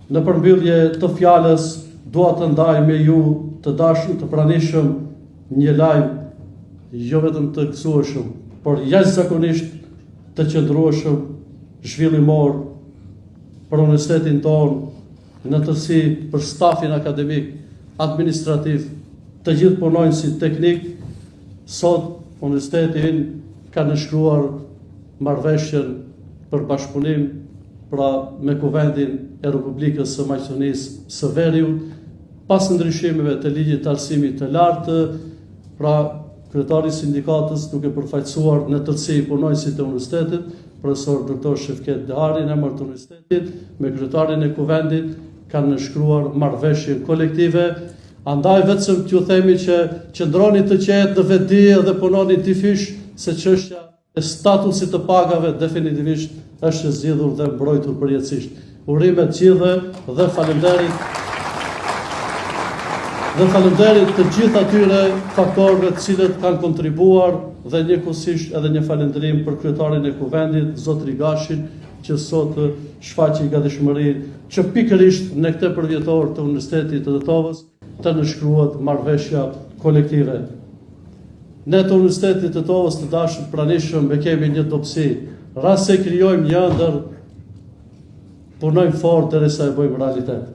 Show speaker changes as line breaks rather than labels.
Në përmbyllje të fjalës, dua të ndaj me ju të dashur të pranishëm një lajm jo vetëm të gëzueshëm, por jashtëzakonisht të qëndrueshëm, zhvillimor për universitetin tonë, në tërësi për stafin akademik, administrativ, të gjithë punonjësit teknik. Sot universiteti ka nënshkruar marrëveshjen për bashkëpunim me Kuvendin e Republikës së Maqedonisë së Veriut, pas ndryshimeve të ligjit të arsimit të lartë. Kryetari i sindikatës, duke përfaqësuar në tërësi punonjësit e universitetit, profesor Dr. Shefket Dehari, në emër të universitetit, me kryetarin e Kuvendit, kanë nënshkruar marrëveshje kolektive. Andaj vetëm t'ju themi që qëndroni të qetë në vetdi dhe punoni tifish, se çështja e statusit të pagave definitivisht është zgjidhur dhe mbrojtur përjetësisht. Urime të gjithëve dhe falenderit të gjithë atyre faktorëve të cilët kanë kontribuar dhe njëkohësisht edhe një falënderim për kryetarin e Kuvendit, zotri Gashin, që sot shfaqi gatishmërinë që pikërisht në këtë përvjetor të Universitetit të Tetovës të nënshkruhet marrëveshja kolektive. Ne të Universitetit të Tetovës të dashur pranishëm e kemi një dobësi, rast se krijojmë një ëndër, punojmë fort derisa e bëjmë realitet.